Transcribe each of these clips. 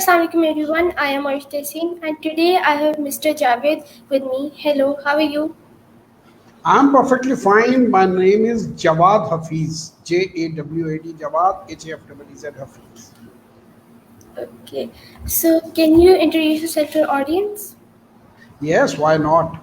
Assalamualaikum everyone. I am Arish Tessin and today I have Mr. Javed with me. Hello, how are you? I'm perfectly fine. My name is Jawad Hafiz. Jawad, Jawad, Hafez Hafiz. Okay. So can you introduce yourself to the audience? Yes, why not?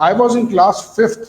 I was in class 5th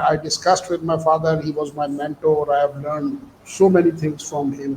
I discussed with my father, he was my mentor, I have learned so many things from him.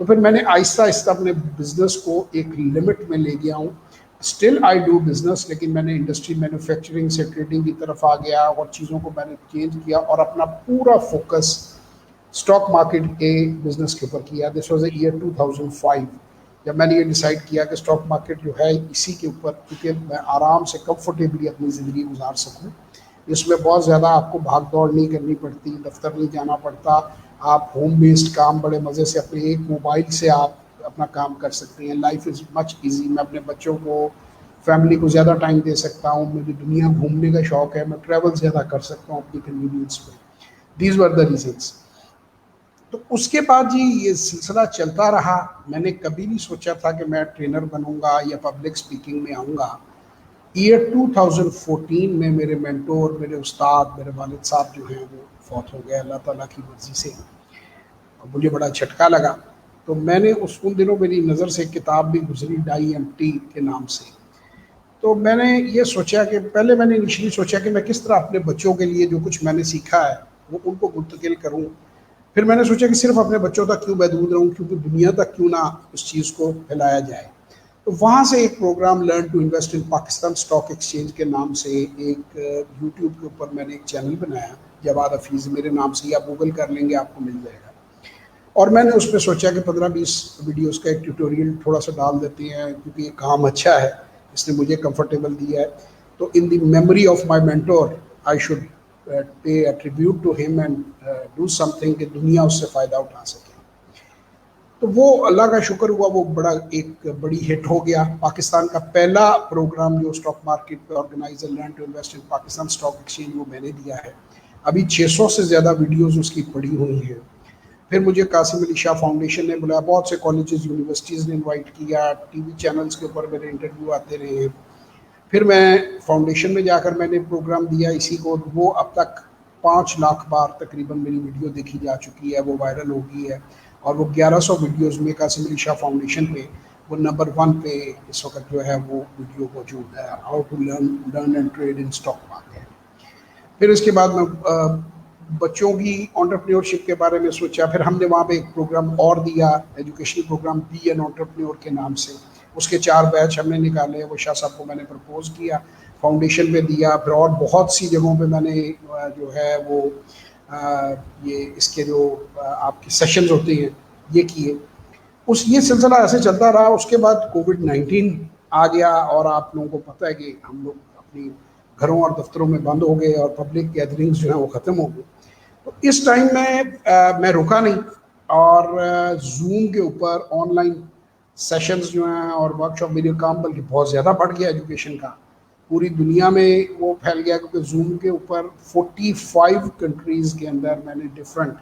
تو پھر میں نے آہستہ آہستہ اپنے business کو ایک limit میں لے گیا ہوں. اسٹل آئی ڈو بزنس, لیکن میں نے انڈسٹری مینوفیکچرنگ سے ٹریڈنگ کی طرف آ گیا اور چیزوں کو میں نے چینج کیا اور اپنا پورا فوکس اسٹاک مارکیٹ کے بزنس کے اوپر کیا. دس واز اے ایئر 2005 جب میں نے یہ ڈیسائیڈ کیا کہ اسٹاک مارکیٹ جو ہے اسی کے اوپر, کیونکہ میں آرام سے کمفرٹیبلی اپنی زندگی گزار سکوں. اس میں بہت زیادہ آپ کو بھاگ دوڑ نہیں کرنی پڑتی, دفتر نہیں جانا پڑتا, آپ ہوم بیسڈ کام بڑے مزے سے اپنے ایک موبائل سے آپ اپنا کام کر سکتے ہیں. Life is much easy. میں اپنے بچوں کو, فیملی کو زیادہ ٹائم دے سکتا ہوں. مجھے دنیا گھومنے کا شوق ہے, میں ٹریول زیادہ کر سکتا ہوں اپنی کنوینئنس پہ. These were the reasons. تو اس کے بعد جی یہ سلسلہ چلتا رہا. میں نے کبھی نہیں سوچا تھا کہ میں ٹرینر بنوں گا یا پبلک اسپیکنگ میں آؤں گا. ایئر 2014 میں میرے مینٹور, میرے استاد, میرے والد صاحب جو ہیں وہ فوت ہو گئے اللہ تعالیٰ کی مرضی سے, اور مجھے بڑا جھٹکا لگا. تو میں نے ان دنوں میری نظر سے ایک کتاب بھی گزری, ڈائی ایم ٹی کے نام سے. تو میں نے یہ سوچا کہ پہلے میں نے انیشلی سوچا کہ میں کس طرح اپنے بچوں کے لیے جو کچھ میں نے سیکھا ہے وہ ان کو منتقل کروں. پھر میں نے سوچا کہ صرف اپنے بچوں تک کیوں محدود رہوں, کیونکہ دنیا تک کیوں نہ اس چیز کو پھیلایا جائے. تو وہاں سے ایک program learn to invest in Pakistan stock exchange کے نام سے ایک یوٹیوب کے اوپر میں نے ایک چینل بنایا, جواد حفیظ میرے نام سے, یا گوگل کر لیں گے آپ کو مل جائے گا. اور میں نے اس پہ سوچا کہ 15-20 ویڈیوز کا ایک ٹیوٹوریل تھوڑا سا ڈال دیتے ہیں, کیونکہ یہ کام اچھا ہے, اس نے مجھے کمفرٹیبل دیا ہے. تو in the memory of my mentor I should pay a tribute to him and do something کہ دنیا اس سے فائدہ اٹھا سکے. تو وہ اللہ کا شکر ہوا, وہ بڑا ایک بڑی ہٹ ہو گیا. پاکستان کا پہلا پروگرام جو اسٹاک مارکیٹ پہ organiser learn to invest in Pakistan stock exchange, وہ میں نے دیا ہے. ابھی 600 سے زیادہ ویڈیوز اس کی پڑی ہوئی ہیں. پھر مجھے قاسم علی شاہ فاؤنڈیشن نے بلایا, بہت سے کالجز یونیورسٹیز نے انوائٹ کیا, ٹی وی چینلز کے اوپر میرے انٹرویو آتے رہے ہیں. پھر میں فاؤنڈیشن میں جا کر میں نے پروگرام دیا اسی کو, وہ اب تک 5 لاکھ بار تقریباً میری ویڈیو دیکھی جا چکی ہے, وہ وائرل ہو گئی ہے. اور وہ 1100 ویڈیوز میں قاسم علی شاہ فاؤنڈیشن پہ وہ نمبر 1 پہ اس وقت جو ہے وہ ویڈیو موجود ہے, how to learn and trade in stock market. پھر اس کے بعد میں بچوں کی انٹرپرینیورشپ کے بارے میں سوچا. پھر ہم نے وہاں پہ ایک پروگرام اور دیا, educational program, be an entrepreneur کے نام سے. اس کے 4 بیچ ہم نے نکالے, وہ شاہ صاحب کو میں نے پرپوز کیا, فاؤنڈیشن پہ دیا. پھر اور بہت سی جگہوں پہ میں نے جو ہے وہ یہ اس کے جو آپ کے سیشنز ہوتے ہیں یہ کیے. یہ سلسلہ ایسے چلتا رہا. اس کے بعد کووڈ-19 آ گیا, اور آپ لوگوں کو پتہ ہے کہ ہم لوگ اپنی گھروں اور دفتروں میں بند ہو گئے, اور پبلک گیدرنگز جو ہیں وہ ختم ہو گئی. تو اس ٹائم میں رکا نہیں, اور زوم کے اوپر آن لائن سیشنز جو ہیں اور ورک شاپ, میرے کام بلکہ بہت زیادہ بڑھ گیا ایجوکیشن کا. پوری دنیا میں وہ پھیل گیا, کیونکہ زوم کے اوپر 45 کنٹریز کے اندر میں نے ڈفرینٹ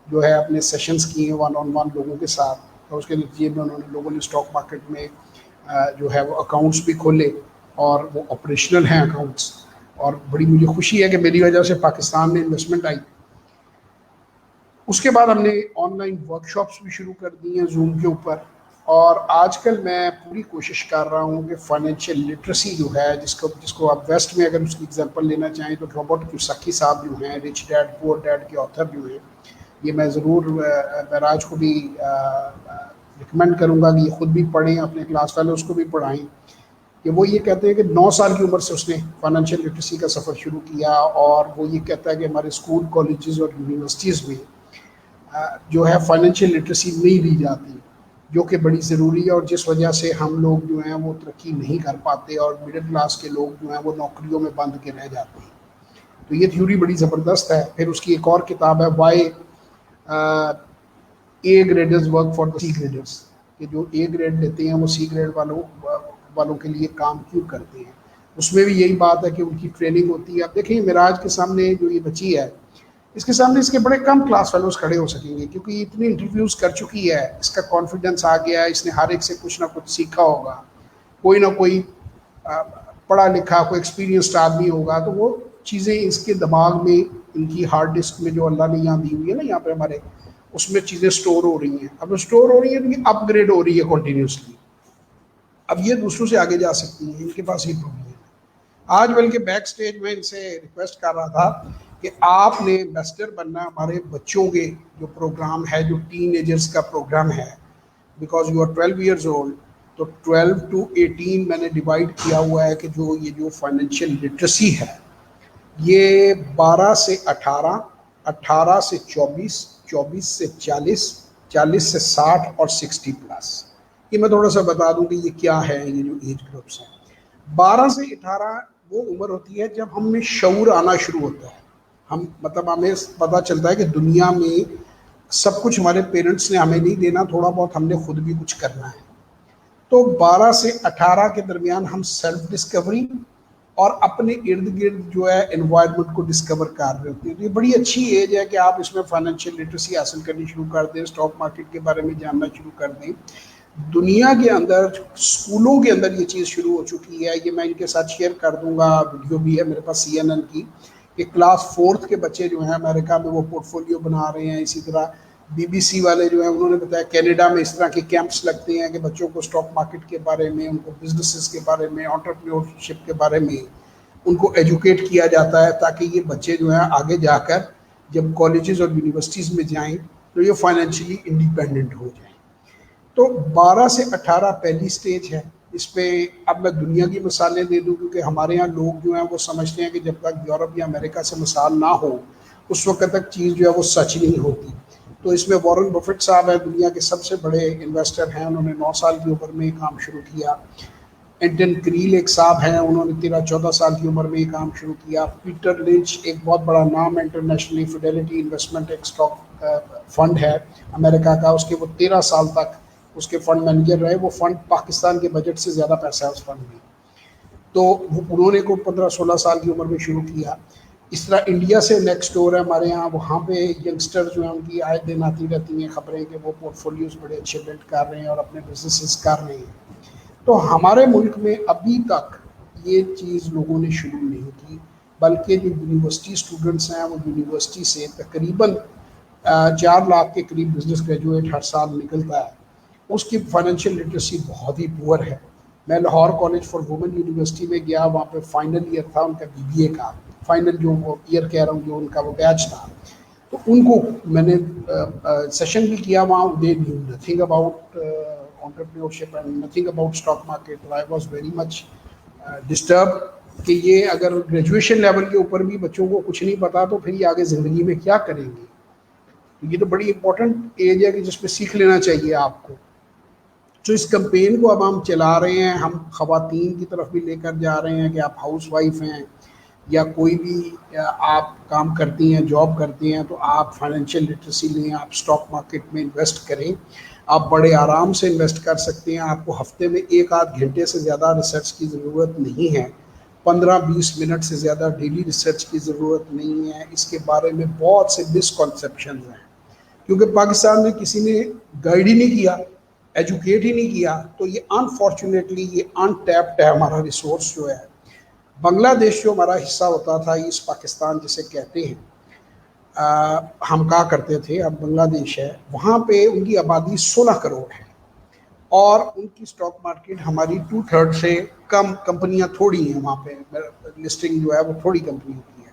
جو ہے اپنے سیشنز کیے ہیں 1-on-1 لوگوں کے ساتھ. اور اس کے نتیجے میں لوگوں نے اسٹاک مارکیٹ میں جو ہے وہ اکاؤنٹس بھی کھولے, اور وہ آپریشنل ہیں اکاؤنٹس. اور بڑی مجھے خوشی ہے کہ میری وجہ سے پاکستان میں انویسٹمنٹ آئی. اس کے بعد ہم نے آن لائن ورک شاپس بھی شروع کر دی ہیں زوم کے اوپر. اور آج کل میں پوری کوشش کر رہا ہوں کہ فائنینشیل لٹریسی جو ہے, جس کو آپ ویسٹ میں اگر اس کی ایگزامپل لینا چاہیں تو رابرٹ کیوساکی صاحب جو ہیں, رچ ڈیڈ پور ڈیڈ کے آتھر جو ہیں, یہ میں ضرور معراج کو بھی ریکمینڈ کروں گا کہ یہ خود بھی پڑھیں, اپنے کلاس فیلوز کو بھی پڑھائیں. کہ وہ یہ کہتے ہیں کہ 9 سال کی عمر سے اس نے فائنینشیل لٹریسی کا سفر شروع کیا, اور وہ یہ کہتا ہے کہ ہمارے اسکول, کالجز اور یونیورسٹیز میں جو ہے فائنینشیل لٹریسی نہیں دی جاتی, جو کہ بڑی ضروری ہے, اور جس وجہ سے ہم لوگ جو ہیں وہ ترقی نہیں کر پاتے, اور مڈل کلاس کے لوگ جو ہیں وہ نوکریوں میں بند کے رہ جاتے ہیں. تو یہ تھیوری بڑی زبردست ہے. پھر اس کی ایک اور کتاب ہے, why A graders work for the C graders, کہ جو اے گریڈ لیتے ہیں وہ سی گریڈ والوں کے لیے کام کیوں کرتے ہیں. اس میں بھی یہی بات ہے کہ ان کی ٹریننگ ہوتی ہے. اب دیکھیں معراج کے سامنے جو یہ بچی ہے, اس کے سامنے اس کے بڑے کم کلاس فیلوز کھڑے ہو سکیں گے, کیونکہ یہ اتنی انٹرویوز کر چکی ہے, اس کا کانفیڈنس آ گیا ہے, اس نے ہر ایک سے کچھ نہ کچھ سیکھا ہوگا, کوئی نہ کوئی پڑھا لکھا کوئی ایکسپیرینسڈ آدمی ہوگا. تو وہ چیزیں اس کے دماغ میں, ان کی ہارڈ ڈسک میں جو اللہ نے یہاں دی ہوئی ہے نا, یہاں پہ ہمارے, اس میں چیزیں سٹور ہو رہی ہیں. اب سٹور ہو رہی ہیں تو یہ اپ گریڈ ہو رہی ہے کنٹینیوسلی. اب یہ دوسروں سے آگے جا سکتی ہیں, ان کے پاس یہ پروبلم ہے. آج بلکہ بیک سٹیج میں ان سے ریکویسٹ کر رہا تھا کہ آپ نے ایمبیسڈر بننا ہمارے بچوں کے جو پروگرام ہے, جو ٹین ایجرز کا پروگرام ہے, because you are 12 years old. تو 12 to 18 میں نے ڈیوائڈ کیا ہوا ہے کہ جو فائنینشیل لٹریسی ہے یہ 12 سے 18، 18 سے 24، 24 سے 40، 40 سے 60 اور 60 پلس. یہ میں تھوڑا سا بتا دوں کہ یہ کیا ہے. یہ جو ایج گروپس ہیں 12 سے 18 وہ عمر ہوتی ہے جب ہم میں شعور آنا شروع ہوتا ہے. ہم مطلب ہمیں پتہ چلتا ہے کہ دنیا میں سب کچھ ہمارے پیرنٹس نے ہمیں نہیں دینا، تھوڑا بہت ہم نے خود بھی کچھ کرنا ہے. تو 12 سے 18 کے درمیان ہم سیلف ڈسکوری اور اپنے ارد گرد جو ہے انوائرمنٹ کو ڈسکور کر رہے ہوتے ہیں. تو یہ بڑی اچھی ایج ہے کہ آپ اس میں فائنینشیل لٹریسی حاصل کرنی شروع کر دیں، اسٹاک مارکیٹ کے بارے میں جاننا شروع کر دیں. دنیا کے اندر اسکولوں کے اندر یہ چیز شروع ہو چکی ہے. یہ میں ان کے ساتھ شیئر کر دوں گا، ویڈیو بھی ہے میرے پاس CNN کی، کہ کلاس 4 کے بچے جو ہیں امریکہ میں وہ پورٹ فولیو بنا رہے ہیں. اسی طرح BBC والے جو ہیں انہوں نے بتایا کینیڈا میں اس طرح کے کیمپس لگتے ہیں کہ بچوں کو اسٹاک مارکیٹ کے بارے میں، ان کو بزنسز کے بارے میں، انٹرپرینیورشپ کے بارے میں ان کو ایجوکیٹ کیا جاتا ہے، تاکہ یہ بچے جو ہیں آگے جا کر جب کالجز اور یونیورسٹیز میں جائیں تو یہ فائنینشلی انڈیپینڈنٹ ہو جائیں. تو 12 سے 18 پہلی سٹیج ہے. اس پہ اب میں دنیا کی مثالیں دے دوں، کیونکہ ہمارے یہاں لوگ جو ہیں وہ سمجھتے ہیں کہ جب تک یورپ یا امریکہ سے مثال نہ ہو اس وقت تک چیز جو ہے وہ سچ نہیں ہوتی. تو اس میں وارن بفٹ صاحب ہیں، دنیا کے سب سے بڑے انویسٹر ہیں، انہوں نے 9 سال کی عمر میں یہ کام شروع کیا. اینٹن کریل ایک صاحب ہیں، انہوں نے 13-14 سال کی عمر میں یہ کام شروع کیا. پیٹر لنچ ایک بہت بڑا نام ہے، انٹرنیشنلی فیڈیلٹی انویسٹمنٹ ایک اسٹاک فنڈ ہے امریکہ کا، اس کے وہ 13 سال تک اس کے فنڈ مینیجر رہے. وہ فنڈ پاکستان کے بجٹ سے زیادہ پیسہ ہے اس فنڈ میں. تو انہوں نے کو 15-16 سال کی عمر میں شروع کیا. اس طرح انڈیا سے نیکسٹ ڈور ہے ہمارے یہاں، وہاں پہ ینگسٹر جو ہیں ان کی آئے دن آتی رہتی ہیں خبریں کہ وہ پورٹ فولیوز بڑے اچھے بلڈ کر رہے ہیں اور اپنے بزنسز کر رہے ہیں. تو ہمارے ملک میں ابھی تک یہ چیز لوگوں نے شروع نہیں کی، بلکہ جو یونیورسٹی اسٹوڈنٹس ہیں وہ یونیورسٹی سے تقریباً 4 لاکھ کے قریب بزنس گریجویٹ ہر سال نکلتا ہے. اس کی فائنینشیل لٹریسی بہت ہی پور ہے. میں Lahore college for women university میں گیا، وہاں پہ فائنل ایئر تھا ان کا BBA کا، فائنل جو وہ ایئر کہہ رہا ہوں جو ان کا وہ بیچ تھا. تو ان کو میں نے سیشن بھی کیا وہاں. They knew nothing about entrepreneurship and nothing about stock market. I was very much disturbed کہ یہ اگر گریجویشن لیول کے اوپر بھی بچوں کو کچھ نہیں پتا تو پھر یہ آگے زندگی میں کیا کریں گے. تو یہ تو بڑی امپورٹنٹ ایج ہے کہ جس پہ سیکھ لینا چاہیے آپ کو. تو اس کمپین کو اب ہم چلا رہے ہیں، ہم خواتین کی طرف بھی لے کر جا رہے ہیں کہ آپ ہاؤس وائف ہیں یا کوئی بھی آپ کام کرتی ہیں، جاب کرتی ہیں، تو آپ فائنینشیل لٹریسی لیں، آپ اسٹاک مارکیٹ میں انویسٹ کریں. آپ بڑے آرام سے انویسٹ کر سکتے ہیں. آپ کو ہفتے میں 1-8 گھنٹے سے زیادہ ریسرچ کی ضرورت نہیں ہے، 15-20 منٹ سے زیادہ ڈیلی ریسرچ کی ضرورت نہیں ہے. اس کے بارے میں بہت سے مسکنسیپشنز ہیں، کیونکہ پاکستان میں کسی نے گائیڈ ہی نہیں کیا، ایجوکیٹ ہی نہیں کیا. تو یہ انفارچونیٹلی یہ ان ٹیپڈ ہے ہمارا ریسورس جو ہے. بنگلہ دیش جو ہمارا حصہ ہوتا تھا، ایسٹ پاکستان جسے کہتے ہیں، ہم کہا کرتے تھے، اب بنگلہ دیش ہے، وہاں پہ ان کی آبادی 16 کروڑ ہے اور ان کی اسٹاک مارکیٹ ہماری 2/3 سے کم، کمپنیاں تھوڑی ہیں وہاں پہ، لسٹنگ جو ہے وہ تھوڑی کمپنیوں کی ہے،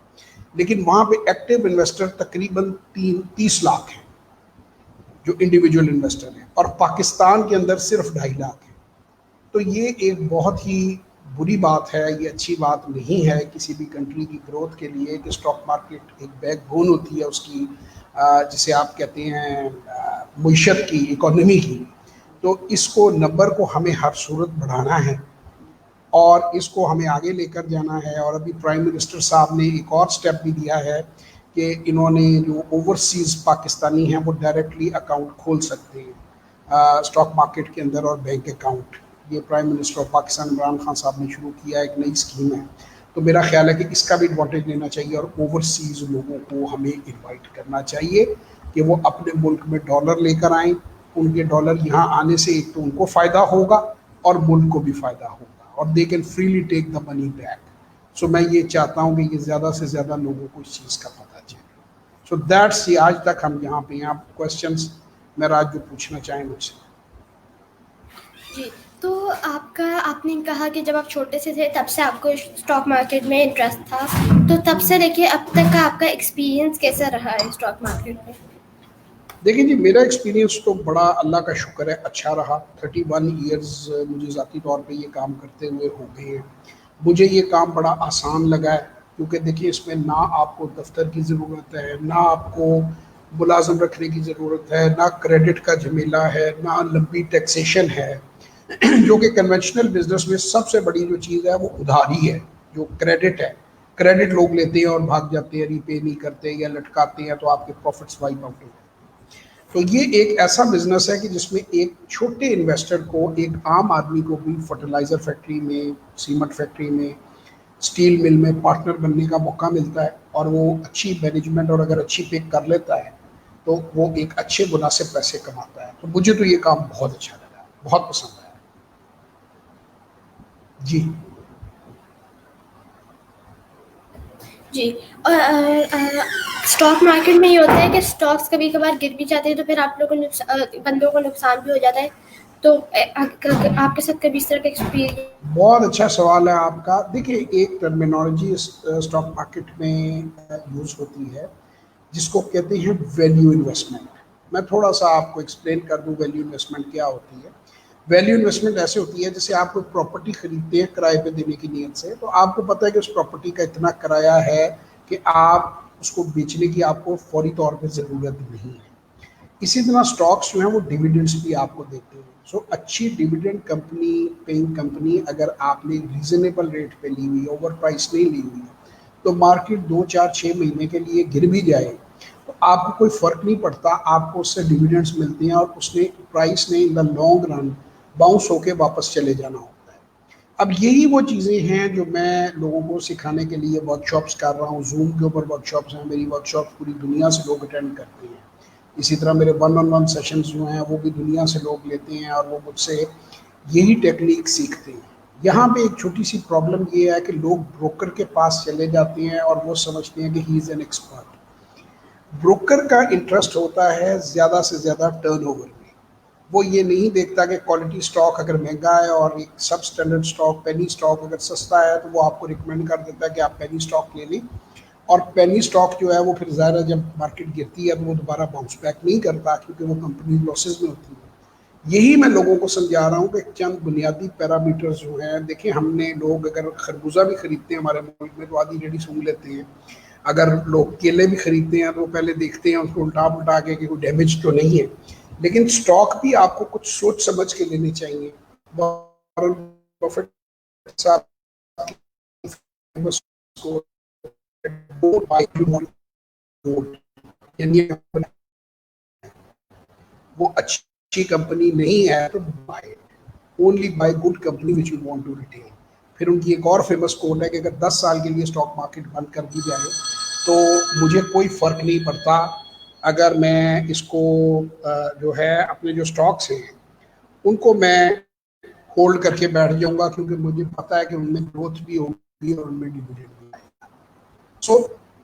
لیکن وہاں پہ ایکٹیو انویسٹر تقریباً 30 لاکھ ہیں جو انڈیویجول انویسٹر ہیں، اور پاکستان کے اندر صرف 2.5 لاکھ ہیں. تو یہ ایک بہت ہی بری بات ہے، یہ اچھی بات نہیں ہے کسی بھی کنٹری کی گروتھ کے لیے کہ اسٹاک مارکیٹ ایک بیک بون ہوتی ہے اس کی، جسے آپ کہتے ہیں معیشت کی، اکانومی کی. تو اس کو نمبر کو ہمیں ہر صورت بڑھانا ہے اور اس کو ہمیں آگے لے کر جانا ہے. اور ابھی پرائم منسٹر صاحب نے ایک اور سٹیپ بھی دیا ہے کہ انہوں نے جو اوورسیز پاکستانی ہیں وہ ڈائریکٹلی اکاؤنٹ کھول سکتے ہیں اسٹاک مارکیٹ کے اندر اور بینک اکاؤنٹ. یہ prime minister of Pakistan Imran Khan صاحب نے شروع کیا، ایک نئی اسکیم ہے. تو میرا خیال ہے کہ اس کا بھی ایڈوانٹیج لینا چاہیے اور اوورسیز لوگوں کو ہمیں انوائٹ کرنا چاہیے کہ وہ اپنے ملک میں ڈالر لے کر آئیں. ان کے ڈالر یہاں آنے سے ایک تو ان کو فائدہ ہوگا اور ملک کو بھی فائدہ ہوگا، اور they can freely take the money back. So میں یہ چاہتا ہوں کہ یہ زیادہ سے زیادہ لوگوں کو اس چیز کا پتہ چلے. سو دیٹس یہ، آج تک ہم یہاں پہ ہیں. آپ کوشچنس میرا آج جو پوچھنا چاہیں مجھ سے. جی، تو آپ نے کہا کہ جب آپ چھوٹے سے تھے تب سے آپ کو اسٹاک مارکیٹ میں انٹرسٹ تھا، تو تب سے لے کے اب تک کا آپ کا ایکسپیرینس کیسا رہا ہے اسٹاک مارکیٹ میں؟ دیکھیں جی میرا ایکسپیرینس تو بڑا اللہ کا شکر ہے اچھا رہا. 31 ایئرز مجھے ذاتی طور پہ یہ کام کرتے ہوئے ہو گئے ہیں. مجھے یہ کام بڑا آسان لگا ہے کیونکہ دیکھیے اس میں نہ آپ کو دفتر کی ضرورت ہے، نہ آپ کو ملازم رکھنے کی ضرورت ہے، نہ کریڈٹ کا جھمیلہ ہے، نہ لمبی ٹیکسیشن ہے. جو کہ کنونشنل بزنس میں سب سے بڑی جو چیز ہے وہ ادھاری ہے، جو کریڈٹ ہے. کریڈٹ لوگ لیتے ہیں اور بھاگ جاتے ہیں، ری پے نہیں کرتے یا لٹکاتے ہیں تو آپ کے پروفٹس وائپ آؤٹ ہو جاتے ہیں. تو یہ ایک ایسا بزنس ہے کہ جس میں ایک چھوٹے انویسٹر کو، ایک عام آدمی کو بھی فرٹیلائزر فیکٹری میں، سیمنٹ فیکٹری میں، اسٹیل مل میں پارٹنر بننے کا موقع ملتا ہے. اور وہ اچھی مینجمنٹ اور اگر اچھی پک کر لیتا ہے تو وہ ایک اچھے مناسب پیسے کماتا ہے. تو مجھے تو یہ کام بہت اچھا لگا، بہت پسند آیا. جی جی. اور اسٹاک مارکیٹ میں یہ ہوتا ہے کہ اسٹاکس کبھی کبھار گر بھی جاتے ہیں تو پھر آپ لوگوں کو بندوں کو نقصان بھی ہو جاتا ہے. تو آپ کے ساتھ کبھی اس طرح کا ایکسپیرینس؟ بہت اچھا سوال ہے آپ کا. دیکھیے ایک ٹرمینالوجی اسٹاک مارکیٹ میں یوز ہوتی ہے جس کو کہتے ہیں ویلیو انویسٹمنٹ. میں تھوڑا سا آپ کو ایکسپلین کر دوں ویلیو انویسٹمنٹ کیا ہوتی ہے. ویلیو انویسٹمنٹ ایسے ہوتی ہے جیسے آپ کوئی پراپرٹی خریدتے ہیں کرائے پہ دینے کی نیت سے، تو آپ کو پتہ ہے کہ اس پراپرٹی کا اتنا کرایہ ہے کہ آپ اس کو بیچنے کی آپ کو فوری طور پہ ضرورت نہیں ہے. اسی طرح اسٹاکس جو ہیں وہ ڈیویڈنڈس بھی آپ کو دیتے ہیں. سو اچھی ڈیویڈنڈ کمپنی، پیئنگ کمپنی اگر آپ نے ریزنیبل ریٹ پہ لی ہوئی، اوور پرائس نہیں لی ہوئی، تو مارکیٹ 2 4 6 مہینے کے لیے گر بھی جائے تو آپ کو کوئی فرق نہیں پڑتا، آپ کو اس سے ڈیویڈنڈس ملتے ہیں اور اس نے پرائس نے ان دا لانگ رن باؤنس ہو کے واپس چلے جانا ہوتا ہے. اب یہی وہ چیزیں ہیں جو میں لوگوں کو سکھانے کے لیے ورک شاپس کر رہا ہوں. زوم کے اوپر ورک شاپس ہیں، میری ورک شاپس پوری دنیا سے لوگ اٹینڈ کرتے ہیں. اسی طرح میرے 1 on 1 سیشنز جو ہیں وہ بھی دنیا سے لوگ لیتے ہیں اور وہ مجھ سے یہی ٹیکنیک سیکھتے ہیں. یہاں پہ ایک چھوٹی سی پرابلم یہ ہے کہ لوگ بروکر کے پاس چلے جاتے ہیں اور وہ سمجھتے ہیں کہ ہی از این ایکسپرٹ. بروکر کا انٹرسٹ ہوتا ہے زیادہ سے زیادہ ٹرن اوور میں. وہ یہ نہیں دیکھتا کہ کوالٹی سٹاک اگر مہنگا ہے اور ایک سب سٹینڈرڈ سٹاک پینی سٹاک اگر سستا ہے تو وہ آپ کو ریکمینڈ کر دیتا ہے کہ آپ پینی سٹاک لے لیں. اور پینی سٹاک جو ہے وہ پھر ظاہر ہے جب مارکیٹ گرتی ہے تو وہ دوبارہ باؤنس بیک نہیں کرتا کیونکہ وہ کمپنی لاسز میں ہوتی ہے. یہی میں لوگوں کو سمجھا رہا ہوں کہ چند بنیادی پیرامیٹرز جو ہیں. دیکھیں ہم نے لوگ اگر خربوزہ بھی خریدتے ہیں ہمارے ملک میں تو آدھی ریڈی سونگ لیتے ہیں. اگر لوگ کیلے بھی خریدتے ہیں تو پہلے دیکھتے ہیں اس کو الٹا پلٹا کے کہ کوئی ڈیمیج تو نہیں ہے. لیکن سٹاک بھی آپ کو کچھ سوچ سمجھ کے لینے چاہیے. وارن بفیٹ صاحب کی famous quote ہے، "Don't buy if you want gold." یعنی وہ اچھی کمپنی نہیں ہے تو buy only buy good company which you want to retain. پھر ان کی ایک اور فیمس کوٹ ہے کہ اگر 10 سال کے لیے اسٹاک مارکیٹ بند کر دی جائے تو مجھے کوئی فرق نہیں پڑتا اگر میں اس کو جو ہے اپنے جو اسٹاکس ہیں ان کو میں ہولڈ کر کے بیٹھ جاؤں گا کیونکہ مجھے پتا ہے کہ ان میں گروتھ بھی ہوگی اور ان میں ڈیویڈنڈ بھی آئے گا. سو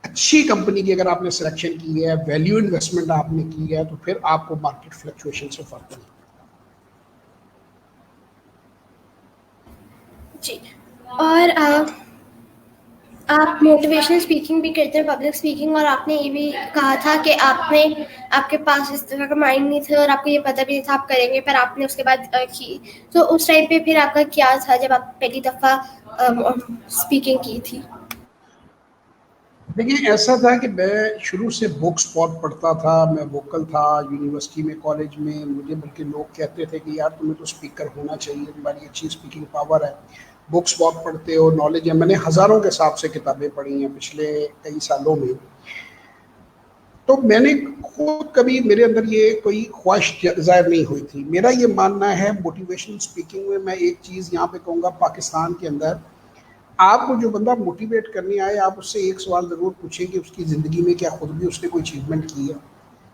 اچھی کمپنی کی اگر آپ نے سلیکشن کی ہے، ویلیو انویسٹمنٹ آپ نے کی ہے، تو پھر آپ کو مارکیٹ فلکچویشن سے فرق نہیں. جی. اور آپ موٹیویشنل اسپیکنگ بھی کرتے ہیں، پبلک اسپیکنگ، اور آپ نے یہ بھی کہا تھا کہ آپ کے پاس اس طرح کا مائنڈ نہیں تھا اور آپ کو یہ پتہ بھی نہیں تھا آپ کریں گے، پر آپ نے اس کے بعد کی. تو اس ٹائم پہ پھر آپ کا کیا تھا جب آپ پہلی دفعہ اسپیکنگ کی تھی؟ دیکھیں ایسا تھا کہ میں شروع سے بکس بہت پڑھتا تھا، میں ووکل تھا یونیورسٹی میں، کالج میں. مجھے بلکہ لوگ کہتے تھے کہ یار تمہیں تو اسپیکر ہونا چاہیے، تمہاری اچھی اسپیکنگ پاور ہے، بکس بہت پڑھتے ہو، نالج ہے. میں نے ہزاروں کے حساب سے کتابیں پڑھی ہیں پچھلے کئی سالوں میں. تو میں نے خود کبھی میرے اندر یہ کوئی خواہش ظاہر نہیں ہوئی تھی. میرا یہ ماننا ہے موٹیویشنل اسپیکنگ میں ایک چیز یہاں پہ کہوں گا، پاکستان کے اندر آپ کو جو بندہ موٹیویٹ کرنے آئے آپ اس سے ایک سوال ضرور پوچھیں کہ اس کی زندگی میں کیا خود بھی اس نے کوئی اچیومنٹ کی ہے.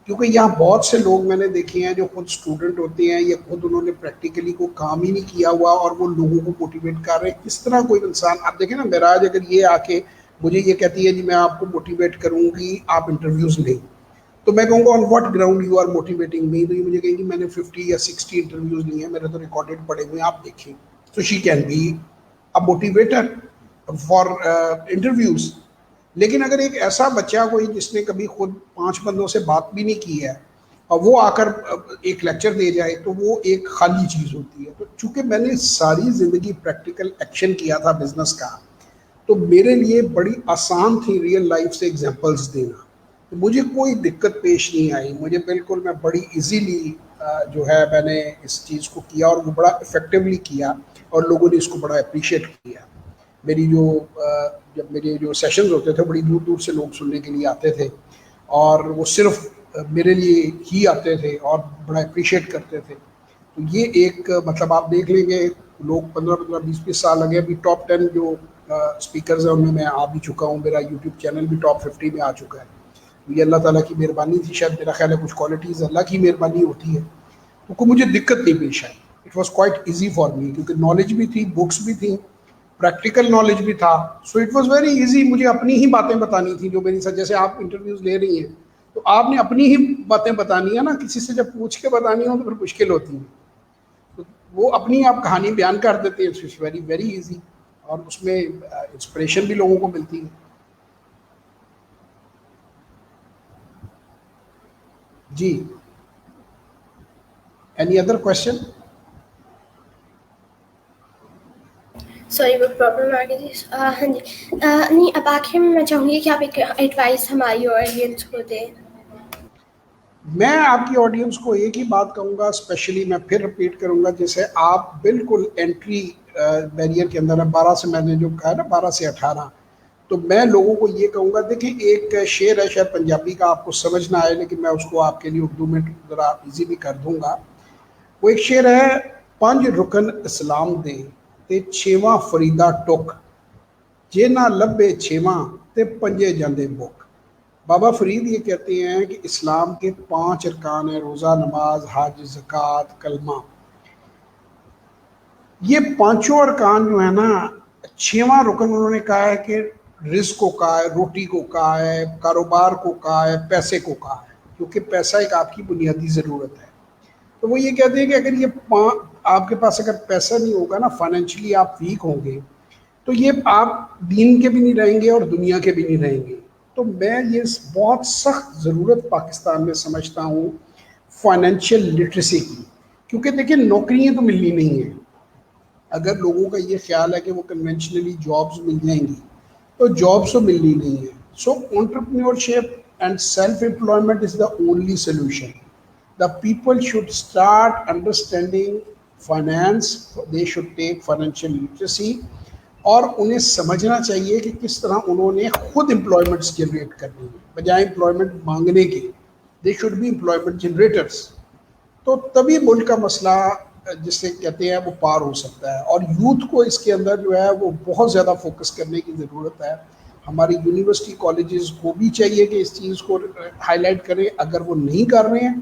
کیونکہ یہاں بہت سے لوگ میں نے دیکھے ہیں جو خود اسٹوڈنٹ ہوتے ہیں یا خود انہوں نے پریکٹیکلی کوئی کام ہی نہیں کیا ہوا اور وہ لوگوں کو موٹیویٹ کر رہے ہیں. کس طرح کوئی انسان، آپ دیکھیں نا معراج اگر یہ آ کے مجھے یہ کہتی ہے جی میں آپ کو موٹیویٹ کروں گی، آپ انٹرویوز لیں، تو میں کہوں گا on what ground you are motivating me. تو یہ مجھے کہیں گی میں نے 50 یا 60 انٹرویوز لیے ہیں، میرے تو ریکارڈیڈ پڑے ہوئے ہیں، آپ دیکھیں. تو she can be a motivator for interviews. لیکن اگر ایک ایسا بچہ کوئی جس نے کبھی خود 5 بندوں سے بات بھی نہیں کی ہے اور وہ آ کر ایک لیکچر دے جائے تو وہ ایک خالی چیز ہوتی ہے. تو چونکہ میں نے ساری زندگی پریکٹیکل ایکشن کیا تھا بزنس کا, تو میرے لیے بڑی آسان تھی ریئل لائف سے ایگزامپلس دینا. تو مجھے کوئی دقت پیش نہیں آئی, مجھے بالکل, میں بڑی ایزیلی جو ہے میں نے اس چیز کو کیا اور وہ بڑا افیکٹولی کیا, اور لوگوں نے اس کو بڑا اپریشیٹ کیا. میری جب میرے جو سیشنز ہوتے تھے بڑی دور دور سے لوگ سننے کے لیے آتے تھے, اور وہ صرف میرے لیے ہی آتے تھے اور بڑا اپریشیٹ کرتے تھے. تو یہ ایک مطلب آپ دیکھ لیں گے لوگ 15 20 سال لگے, ابھی ٹاپ 10 جو اسپیکرز ہیں ان میں آ بھی چکا ہوں, میرا یوٹیوب چینل بھی ٹاپ 50 میں آ چکا ہے. یہ اللہ تعالیٰ کی مہربانی تھی, شاید میرا خیال ہے کچھ کوالٹیز اللہ کی مہربانی ہوتی ہے. تو کوئی مجھے دقت نہیں پیش آئی, it was quite easy for me, کیونکہ نالج بھی تھی, بکس بھی تھیں, پریکٹیکل نالج بھی تھا. So it was very easy. مجھے اپنی ہی باتیں بتانی تھیں جو میری ساتھ, جیسے آپ انٹرویوز لے رہی ہیں تو آپ نے اپنی ہی باتیں بتانی ہے نا, کسی سے جب پوچھ کے بتانی ہو تو پھر مشکل ہوتی ہے. تو وہ اپنی آپ کہانی بیان کر دیتے ہیں, اٹس ویری ویری ایزی, اور اس میں انسپریشن بھی لوگوں کو ملتی ہے. جی, اینی ادر کوشچن؟ سوری وہ پرابلم آ گئی تھی. ہاں جی, نہیں اب آخر میں چاہوں گی کہ آپ ایک ایڈوائس ہماری آڈینس کو دیں. میں آپ کی آڈینس کو ایک ہی بات کہوں گا, اسپیشلی میں پھر رپیٹ کروں گا, جیسے آپ بالکل انٹری بیریئر کے اندر ہے, 12 سے میں نے جو کہا نا 12 سے 18, تو میں لوگوں کو یہ کہوں گا, دیکھیں ایک شعر ہے شاید پنجابی کا, آپ کو سمجھ نہ آئے لیکن میں اس کو آپ کے لیے اردو میں ذرا ایزی بھی کر دوں گا. وہ ایک شعر ہے, 5 رکن اسلام دے تے 6واں فریدا ٹک, جے نہ لبے 6واں تے 5 جاندے بک. بابا فرید یہ کہتے ہیں کہ اسلام کے 5 ارکان ہیں, روزہ, نماز, حج, زکوٰۃ, کلمہ. یہ 5 ارکان جو ہے نا, 6واں رکن انہوں نے کہا ہے کہ رزق کو کہا ہے, روٹی کو کہا ہے, کاروبار کو کہا ہے, پیسے کو کہا ہے, کیونکہ پیسہ ایک آپ کی بنیادی ضرورت ہے. تو وہ یہ کہتے ہیں کہ اگر یہ آپ کے پاس اگر پیسہ نہیں ہوگا نا, فائنینشلی آپ ویک ہوں گے, تو یہ آپ دین کے بھی نہیں رہیں گے اور دنیا کے بھی نہیں رہیں گے. تو میں یہ بہت سخت ضرورت پاکستان میں سمجھتا ہوں فائنینشیل لٹریسی کی, کیونکہ دیکھیں نوکریاں تو ملنی نہیں ہیں. اگر لوگوں کا یہ خیال ہے کہ وہ کنونشنلی جابز مل جائیں گی, تو جابس تو ملنی نہیں ہے. So entrepreneurship and self employment is the only solution. The people should start understanding finance, they should take financial literacy, اور انہیں سمجھنا چاہیے کہ کس طرح انہوں نے خود امپلائمنٹس جنریٹ کرنی ہے بجائے امپلائمنٹ مانگنے کے. They should be employment generators. تو تبھی ملک کا مسئلہ جسے کہتے ہیں وہ پار ہو سکتا ہے. اور یوتھ کو اس کے اندر جو ہے وہ بہت زیادہ فوکس کرنے کی ضرورت ہے. ہماری یونیورسٹی کالجز کو بھی چاہیے کہ اس چیز کو ہائی لائٹ کریں. اگر وہ نہیں کر رہے ہیں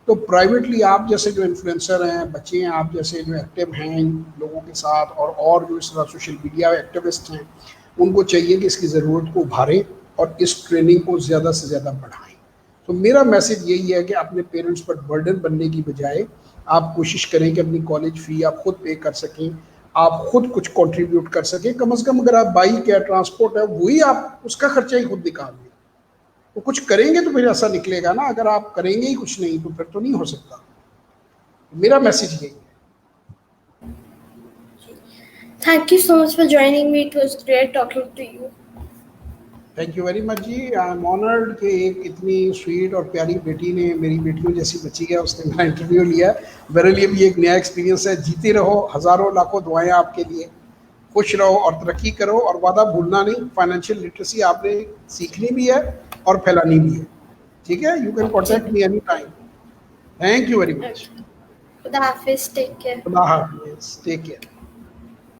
تو پرائیویٹلی آپ جیسے جو انفلوئنسر ہیں, بچے ہیں آپ جیسے جو ایکٹیو ہیں لوگوں کے ساتھ, اور جو اس طرح سوشل میڈیا ایکٹیوسٹ ہیں, ان کو چاہیے کہ اس کی ضرورت کو ابھاریں اور اس ٹریننگ کو زیادہ سے زیادہ بڑھائیں. تو میرا میسج یہی ہے کہ اپنے پیرنٹس پر برڈن بننے کی بجائے آپ کوشش کریں کہ اپنی کالج فی آپ خود پے کر سکیں, آپ خود کچھ کنٹریبیوٹ کر سکیں. کم از کم اگر آپ بائک ہے, ٹرانسپورٹ ہے, وہی آپ اس کا خرچہ ہی خود نکال دیں. وہ کچھ کریں گے تو پھر ایسا نکلے گا نا, اگر آپ کریں گے ہی کچھ نہیں تو پھر تو نہیں ہو سکتا. میرا میسج یہی ہے. Thank you so much for joining me. It was great talking to you. Thank you very much ji. I'm honoured کہ ایک اتنی سویٹ اور پیاری بیٹی نے, میری بیٹیوں جیسی بچی ہے, اس نے میرا انٹرویو لیا. میرے لیے بھی ایک نیا ایکسپیرینس ہے. جیتے رہو, ہزاروں لاکھوں دعائیں آپ کے لیے. خوش رہو اور ترقی کرو, اور وعدہ بھولنا نہیں, فائنینشیل لٹریسی آپ نے سیکھنی بھی ہے اور پھیلانی بھی ہے. ٹھیک ہے, you can contact me any time. Thank you very مچ. خدا حافظ. Take care. خدا حافظ. Take care.